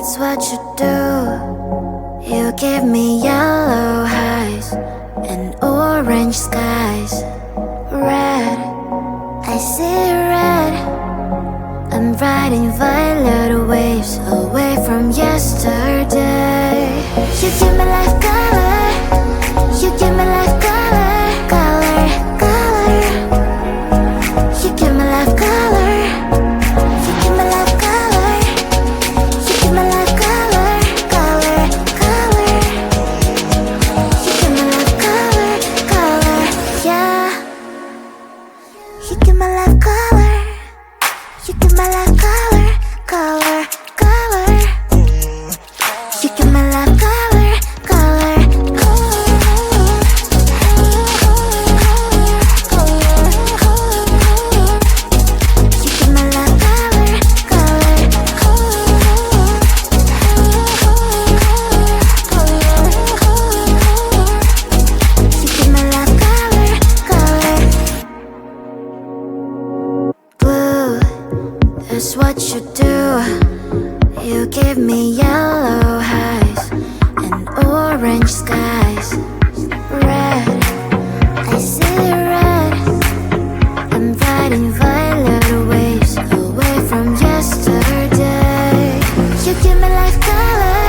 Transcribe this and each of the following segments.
That's what you do. You give me yellow highs and orange skies. Red, I see red. I'm riding violet waves away from yesterday. You give me life color. You give me life color, color, color. You give me life color. You give me life color. You give me life color, color, color. You give me life color, color, yeah. You give me life color. You give me life color, color, color. You give me life color, color, color. You give me life color, color, you give me life color, color. Blue, that's what you do. You give me yellow highs and orange skies. Red, I see red. I'm riding violet waves away from yesterday. You give me life color.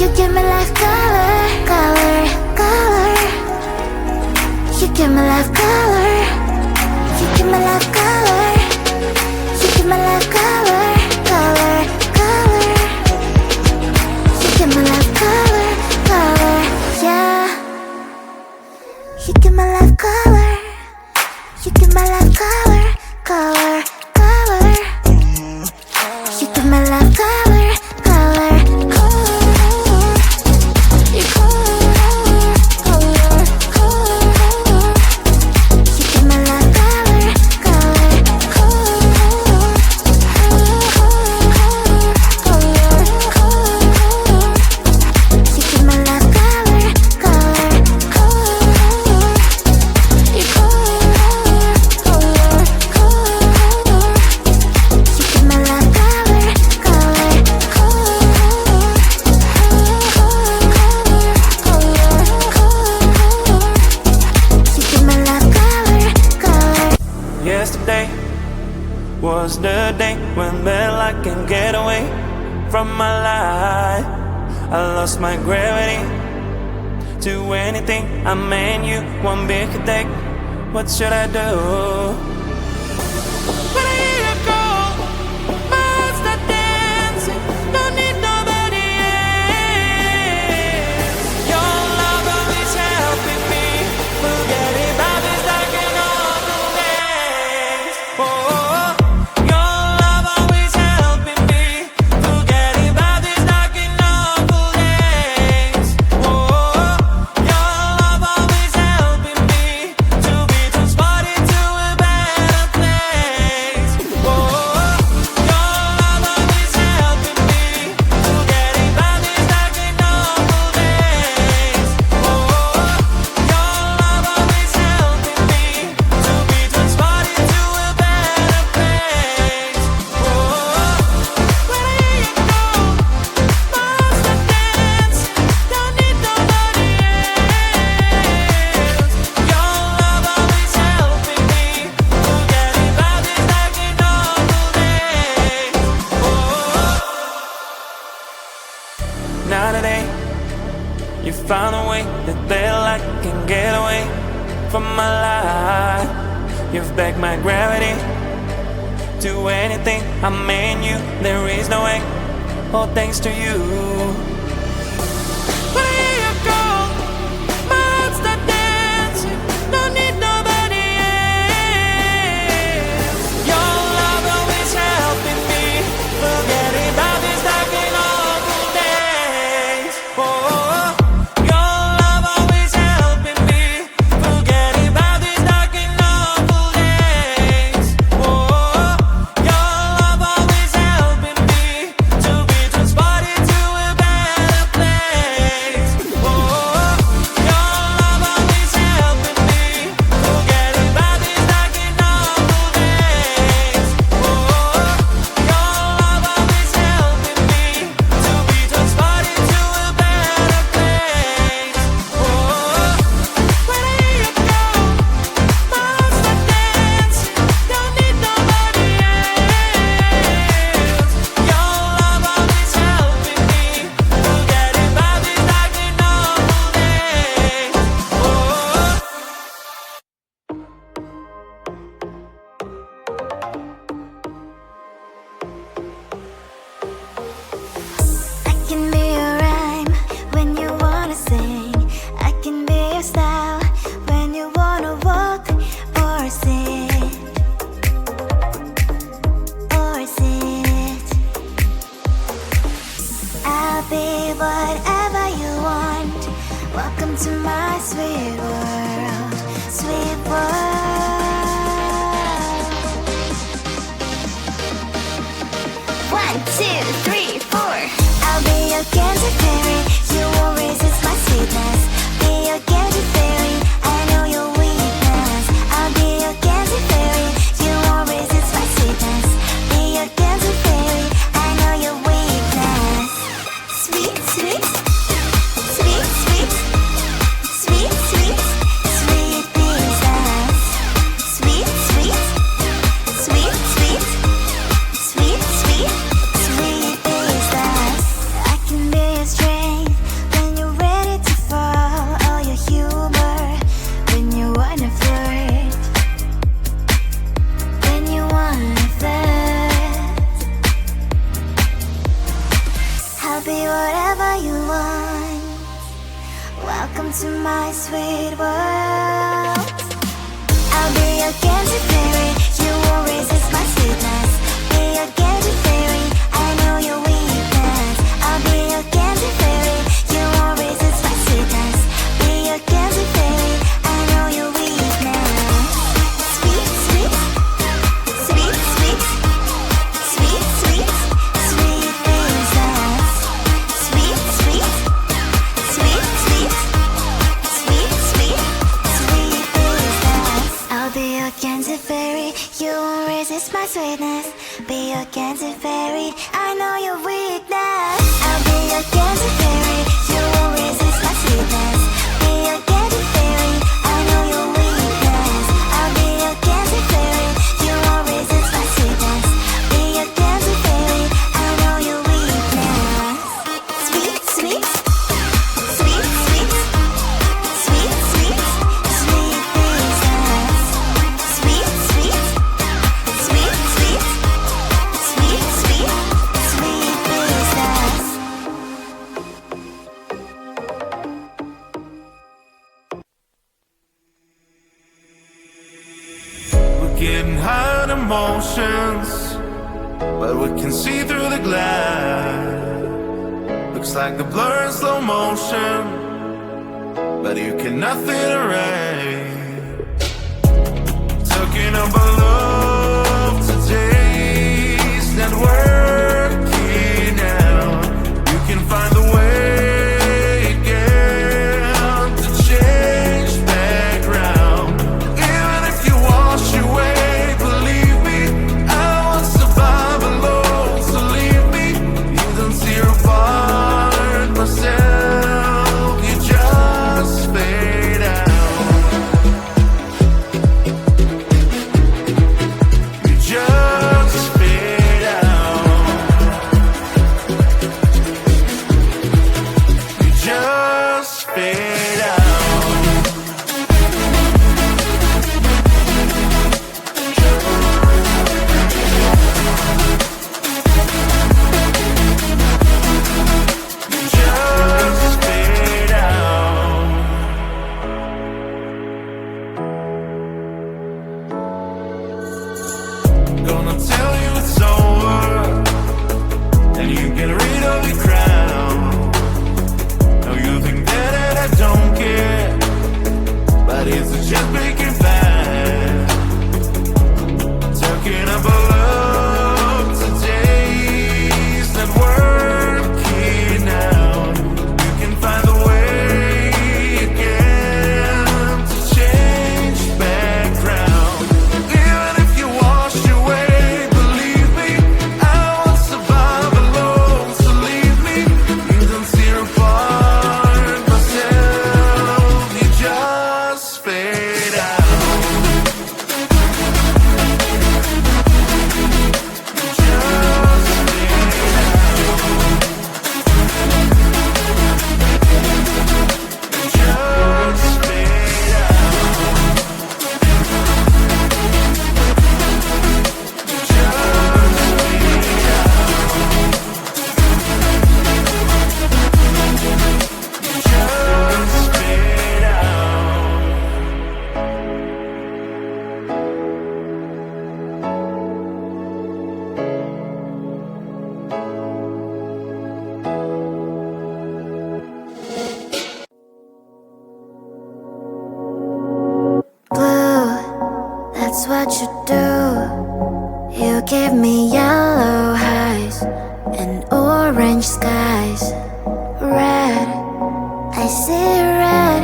You give me life color, color, color. You give me life color. You give me life color. You give me life color, color, color. You give me life color, color, yeah. You give me life color. You give me life color, color, color. You give me life color, color, color. You color, color, color. You give me life color, color, you give me life color, color, you you give me life color, color, you give me life color, color. Yesterday was the day when I can get away from my life. I lost my gravity to anything. I mean you one big headache. What should I do? When I hear you call, my heart start dancing. Don't need nobody else. Your love always helping me. Forgetting about these dark and awful days. Oh, your love always helping me. Forgetting about these dark and awful days. Oh, your love always helping me to be transported to a better place. Oh, your love always helping me. Forgetting about these dark and awful days. Oh, your love always helping me to be transported to a better place. Oh, when I hear you call, my heart starts dancing. Don't need nobody else. Your love always helping me. Forgetting about these dark and awful days. Oh, now today you found a way that I can get away from my life. You've begged my gravity to anything. I mean you, there is no way. All thanks to you. When I hear you call, my heart start dancing. Don't need nobody else. Your love always helping me. Forgetting about these dark and awful days. Oh, your love always helping me. Forgetting about these dark and awful days. Oh, your love always helping me to be transported to a better 1, 2, 3, 4. I'll be your candy fairy. You won't resist my sweetness. Be your candy fairy. I know your weakness. I'll be your candy fairy. You won't resist my sweetness. Be your candy fairy. I know your weakness. Sweet, sweet, sweet, sweet, sweet, sweet, sweet princess. Sweet, sweet, sweet, sweet, sweet, sweet, sweet princess. I can be your strength when you're ready to fall. All your humor when you wanna flirt. When you wanna flirt. I'll be whatever you want. Welcome to my sweet world. I'll be your candy fairy. You won't resist my sweetness. Be your candy fairy. I know your weakness. I'll be your candy fairy. You won't resist my sweetness. Be your candy fairy. I know your weakness. Sweet, sweet, sweet, sweet, sweet, sweet, sweet princess. Sweet, sweet, sweet, sweet, sweet, sweet, sweet princess. I'll be your candy fairy. You won't resist my sweetness. Be your candy fairy. I know your weakness. I'll be your candy fairy. You won't resist my sweetness. Be your candy fairy. I know your weakness. I'll be your candy fairy. You won't resist my sweetness. Be your candy fairy. I know your weakness. Sweet, sweet, sweet, sweet, sweet, sweet, sweet princess. Sweet, sweet, sweet, sweet, sweet, sweet, sweet princess. We're getting high on emotions, but we can see through the glass. Looks like the blur in slow motion, but you cannot fit erase. Talking about love today's not working out. You can find the way again to change background. Even if you wash away, believe me, I won't survive alone. So leave me, you don't tear apart myself. You just fade out. You just fade out. You just fade out. You just fade out. Gonna tell you it's over, and you get rid of your crown. Now you think that I don't care, but it's just making bad. Talking about love today's not working out. You can find a way again to change background. Even if you wash away, believe me, I won't survive alone. So leave me, you don't tear apart myself. You just fade out. That's what you do. You give me yellow eyes orange skies. Red, I see red.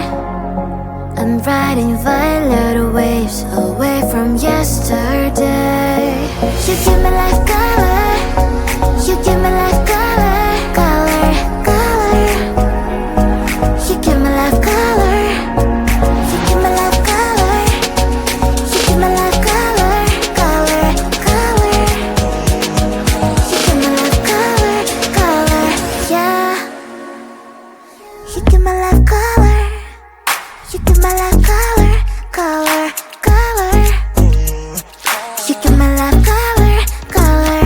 I'm riding violet waves away from yesterday. You give me life color. You give me life color, color, color. You give me life color. You give me life color. You give me life color, color, color. You give me life color, color, yeah. You give me life color. You give me life color, color, color. You give me life color, color,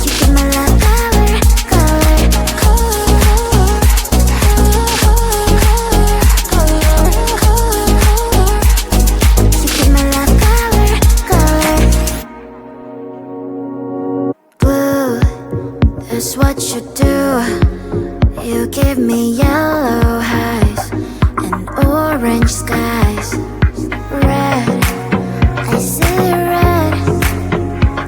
you give me life color, color, you give me life color, color. Blue, that's what you do. You give me yellow highs and orange skies. Red, I see red.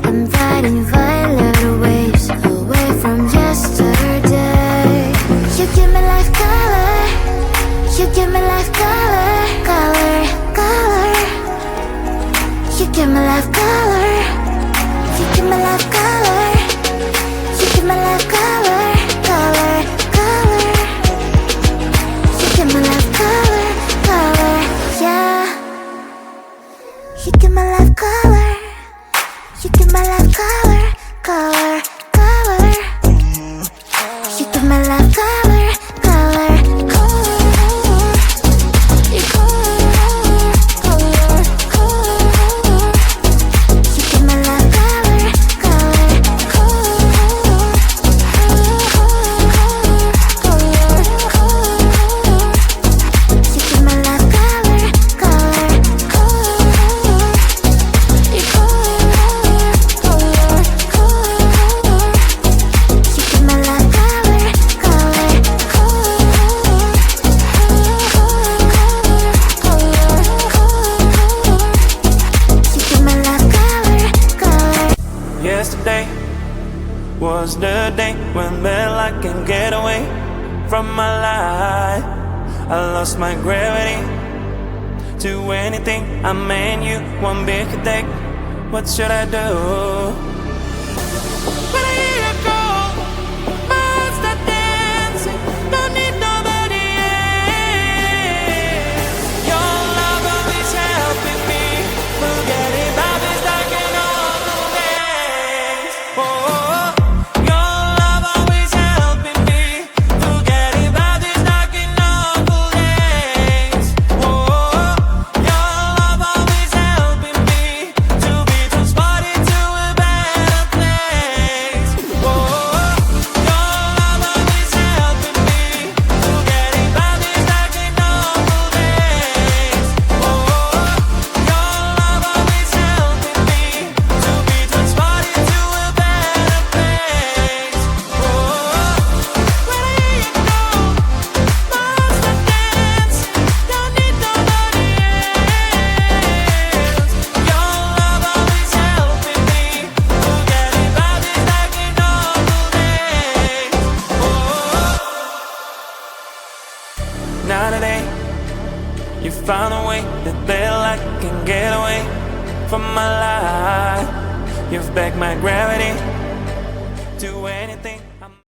I'm riding violet waves away from yesterday. You give me life color. You give me life color, color, color. You give me life color. You give me life color. You give me life color, color, color. You give me life color, color, yeah. You give me life color. You give me life color, color, color. You give me life color, color, color. You give me life color, color, you give me life color, color, you give me life color, color. Yesterday was the day when I can get away from my life. I lost my gravity to anything. I mean you one big attack. What should I do? When I hear you call, my heart start dancing. Don't need nobody else. Your love always helping me. Forgetting about this dark and awful days. Oh, your love always helping me. Forgetting about this dark and awful days. Oh, your love always helping me to be transported to a better place. Oh, your love always helping me. Forgetting about this dark and awful days. Oh, your love always helping me to be transported to a better place. Oh, when I hear you call, my heart starts dancing. Don't need nobody else. Your love always helping me. Forgetting about this dark and awful days. Oh, now today you found a way that I can get away from my life. You've backed my gravity to anything.